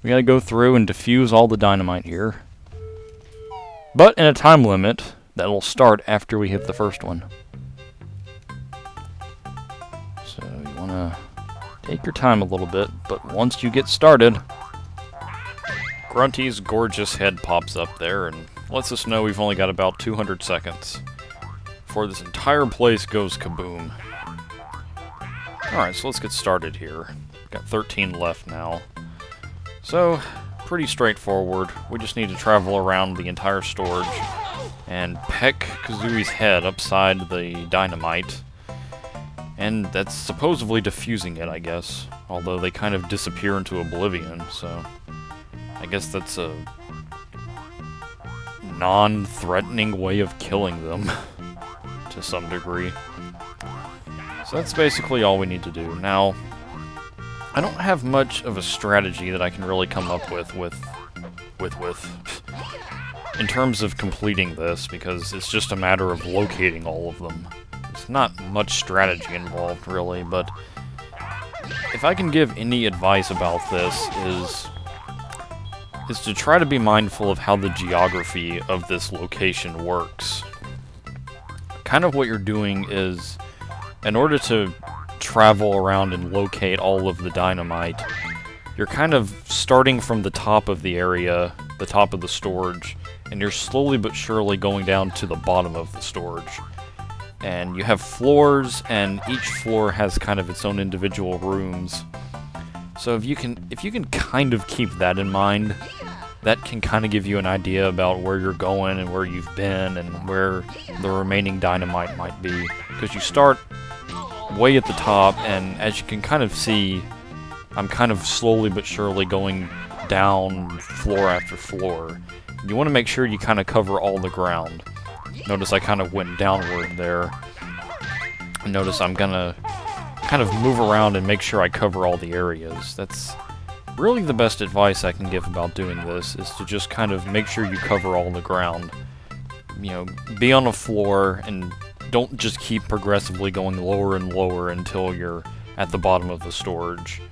We gotta go through and defuse all the dynamite here. But in a time limit that'll start after we hit the first one. So you wanna take your time a little bit, but once you get started... Grunty's gorgeous head pops up there and lets us know we've only got about 200 seconds before this entire place goes kaboom. Alright, so let's get started here. Got 13 left now. So, pretty straightforward. We just need to travel around the entire storage and peck Kazooie's head upside the dynamite. And that's supposedly diffusing it, I guess. Although they kind of disappear into oblivion, so... I guess that's a non-threatening way of killing them, to some degree. So that's basically all we need to do. Now, I don't have much of a strategy that I can really come up with in terms of completing this, because it's just a matter of locating all of them. There's not much strategy involved, really, but if I can give any advice about this is to try to be mindful of how the geography of this location works. Kind of what you're doing is, in order to travel around and locate all of the dynamite, you're kind of starting from the top of the area, the top of the storage, and you're slowly but surely going down to the bottom of the storage. And you have floors, and each floor has kind of its own individual rooms. So if you can kind of keep that in mind, that can kind of give you an idea about where you're going and where you've been and where the remaining dynamite might be. Because you start way at the top, and as you can kind of see, I'm kind of slowly but surely going down floor after floor. You want to make sure you kind of cover all the ground. Notice I kind of went downward there. Notice I'm gonna kind of move around and make sure I cover all the areas. That's really the best advice I can give about doing this, is to just kind of make sure you cover all the ground. You know, be on the floor and don't just keep progressively going lower and lower until you're at the bottom of the storage,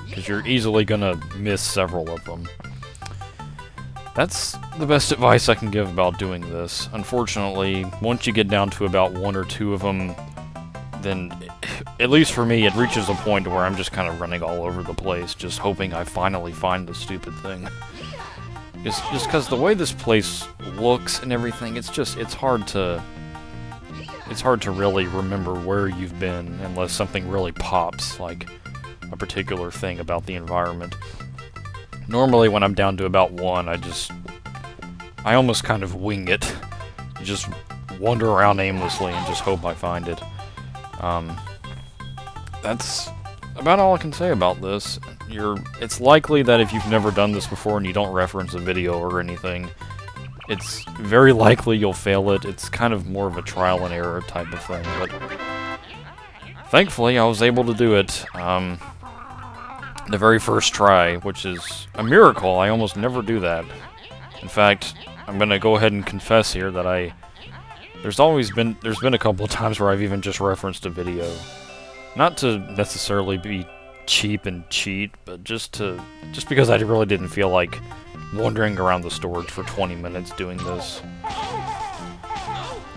because you're easily gonna miss several of them. That's the best advice I can give about doing this. Unfortunately, once you get down to about one or two of them, then, at least for me, it reaches a point where I'm just kind of running all over the place, just hoping I finally find the stupid thing. Just because the way this place looks and everything, it's hard to really remember where you've been unless something really pops, like a particular thing about the environment. Normally, when I'm down to about one, I almost kind of wing it. Just wander around aimlessly and just hope I find it. That's about all I can say about this. It's likely that if you've never done this before and you don't reference a video or anything, it's very likely you'll fail it. It's kind of more of a trial and error type of thing, but thankfully I was able to do it the very first try, which is a miracle. I almost never do that. In fact, I'm gonna go ahead and confess here that there's been a couple of times where I've even just referenced a video. Not to necessarily be cheap and cheat, but just because I really didn't feel like wandering around the storage for 20 minutes doing this.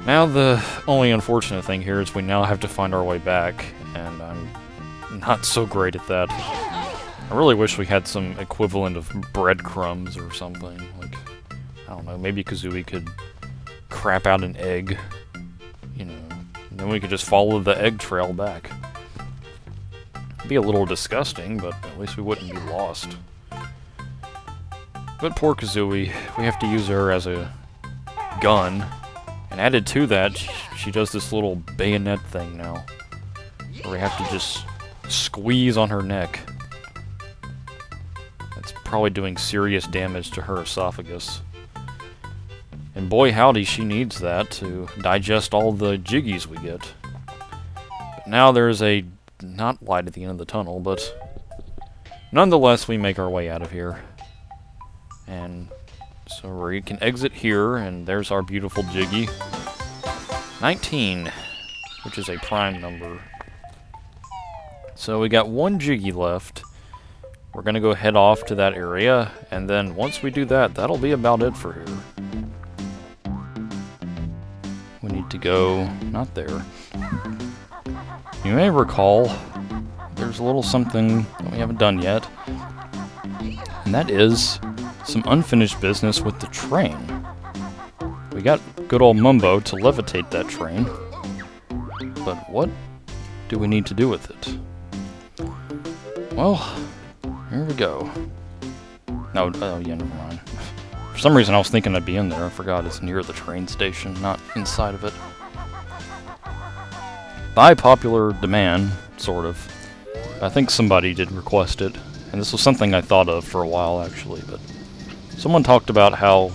Now the only unfortunate thing here is we now have to find our way back, and I'm not so great at that. I really wish we had some equivalent of breadcrumbs or something. Like, I don't know, maybe Kazooie could crap out an egg, you know, and then we could just follow the egg trail back. It'd be a little disgusting, but at least we wouldn't be lost. But poor Kazooie, we have to use her as a gun, and added to that, she does this little bayonet thing now, where we have to just squeeze on her neck. That's probably doing serious damage to her esophagus. And boy howdy, she needs that to digest all the jiggies we get. But now there's a not light at the end of the tunnel, but nonetheless we make our way out of here. And so we can exit here, and there's our beautiful jiggy. 19, which is a prime number. So we got one jiggy left, we're gonna go head off to that area, and then once we do that, that'll be about it for here. We need to go... not there. You may recall, there's a little something that we haven't done yet, and that is some unfinished business with the train. We got good old Mumbo to levitate that train, but what do we need to do with it? Well, here we go. No, oh yeah, never mind. For some reason I was thinking I'd be in there. I forgot it's near the train station, not inside of it. By popular demand, sort of. I think somebody did request it, and this was something I thought of for a while actually, but someone talked about how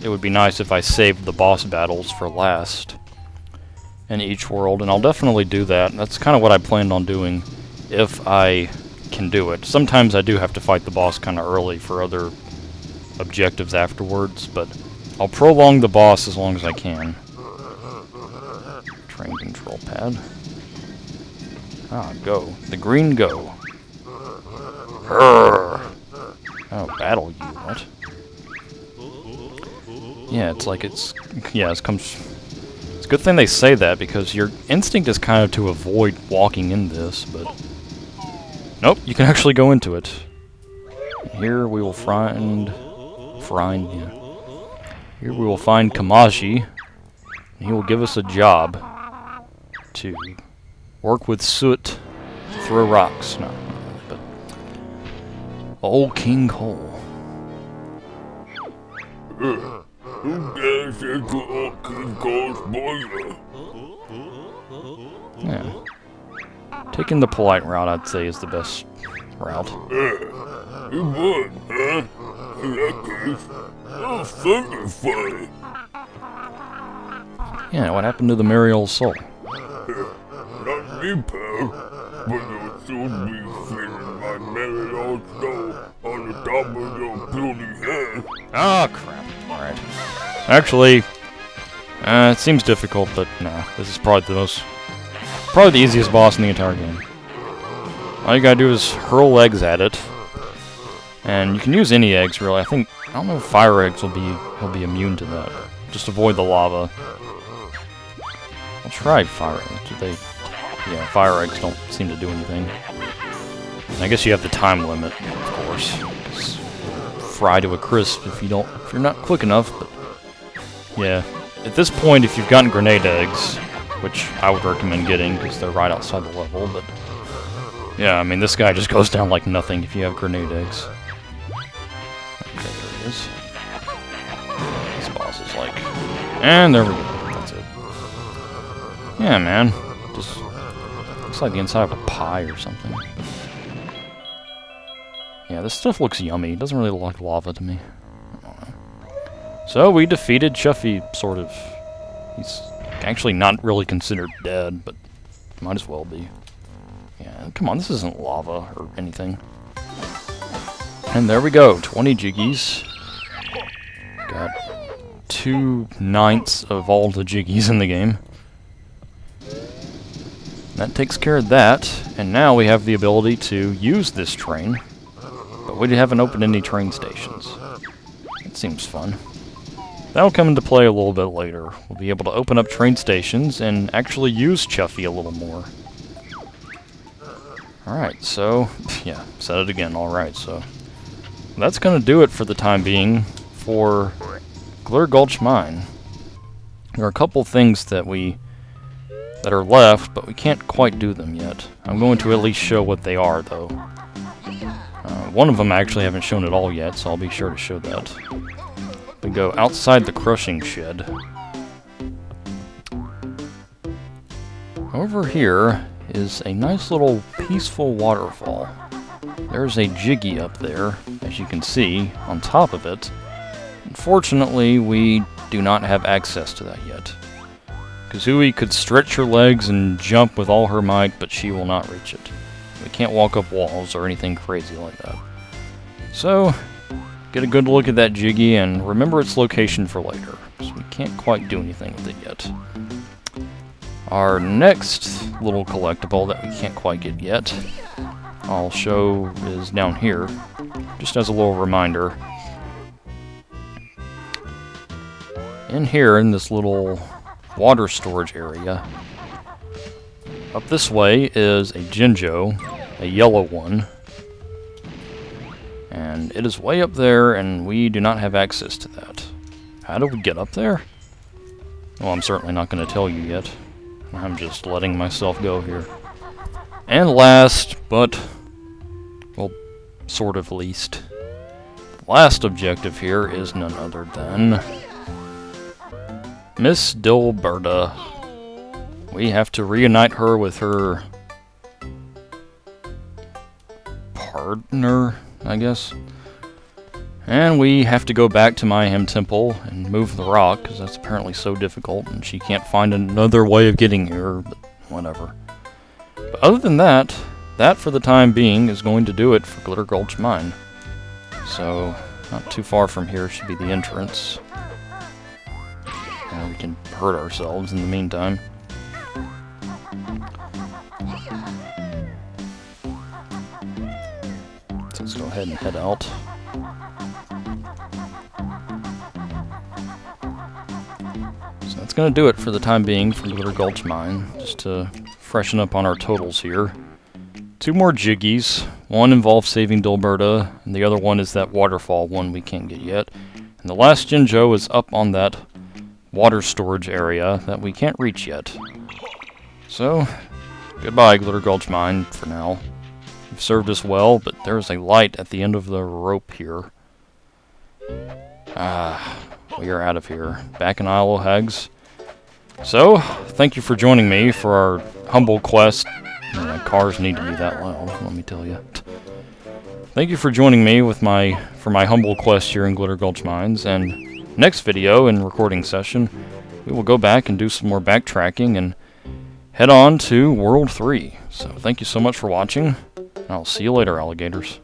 it would be nice if I saved the boss battles for last in each world, and I'll definitely do that. That's kind of what I planned on doing if I can do it. Sometimes I do have to fight the boss kind of early for other objectives afterwards, but I'll prolong the boss as long as I can. Train control pad. Ah, go. The green go. Urgh. Oh, battle you, what? Yeah, it's like it's... yeah, it's a good thing they say that, because your instinct is kind of to avoid walking in this, but... nope, you can actually go into it. Here we will find... yeah. Here we will find Kamaji, and he will give us a job to work with soot, throw rocks. No, but... old King Cole. Yeah. Taking the polite route, I'd say, is the best route. Yeah, what happened to the merry old soul? Not me, pal, but you'll soon be feeling my merry old soul on the top of your puny head. Oh, crap. Alright. Actually, it seems difficult, but no. This is probably the easiest boss in the entire game. All you gotta do is hurl eggs at it. And you can use any eggs, really. I don't know if fire eggs he'll be immune to that. Just avoid the lava. I'll try fire eggs. Yeah, fire eggs don't seem to do anything. And I guess you have the time limit, of course. Just fry to a crisp if you're not quick enough, but yeah. At this point, if you've gotten grenade eggs, which I would recommend getting because they're right outside the level, but yeah, I mean, this guy just goes down like nothing if you have grenade eggs. Okay, there it is. This boss is like... and there we go. That's it. Yeah, man. Just looks like the inside of a pie or something. Yeah, this stuff looks yummy. It doesn't really look like lava to me. I don't know. So, we defeated Chuffy, sort of. He's actually not really considered dead, but might as well be. Yeah, come on, this isn't lava or anything. And there we go, 20 jiggies. Got 2/9 of all the jiggies in the game. That takes care of that, and now we have the ability to use this train, but we haven't opened any train stations. It seems fun. That'll come into play a little bit later. We'll be able to open up train stations and actually use Chuffy a little more. Alright, so, yeah, said it again, alright, so that's gonna do it for the time being for Glur Gulch Mine. There are a couple things that are left, but we can't quite do them yet. I'm going to at least show what they are, though. One of them I actually haven't shown at all yet, so I'll be sure to show that. We go outside the crushing shed. Over here is a nice little peaceful waterfall. There's a jiggy up there, as you can see, on top of it. Unfortunately, we do not have access to that yet. Kazooie could stretch her legs and jump with all her might, but she will not reach it. We can't walk up walls or anything crazy like that. So, get a good look at that jiggy and remember its location for later, because we can't quite do anything with it yet. Our next little collectible that we can't quite get yet I'll show is down here, just as a little reminder. In here, in this little water storage area, up this way is a Jinjo, a yellow one. And it is way up there, and we do not have access to that. How do we get up there? Well, I'm certainly not going to tell you yet. I'm just letting myself go here. And last, but, well, sort of least, the last objective here is none other than Miss Dilberta. We have to reunite her with her partner, I guess. And we have to go back to Mayhem Temple and move the rock, because that's apparently so difficult, and she can't find another way of getting here, but whatever. But other than that, that for the time being is going to do it for Glitter Gulch Mine. So, not too far from here should be the entrance. And we can hurt ourselves in the meantime. So let's go ahead and head out. So that's going to do it for the time being for Glitter Gulch Mine, just to freshen up on our totals here. 2 more jiggies. One involves saving Dilberta, and the other one is that waterfall one we can't get yet. And the last Jinjo is up on that water storage area that we can't reach yet. So, goodbye Glitter Gulch Mine for now. You've served us well, but there's a light at the end of the rope here. We are out of here. Back in Isle of Hags. So, thank you for joining me for our humble quest. My cars need to be that loud, let me tell you. Thank you for joining me with for my humble quest here in Glitter Gulch Mines, and next video and recording session, we will go back and do some more backtracking and head on to World 3. So thank you so much for watching, and I'll see you later, alligators.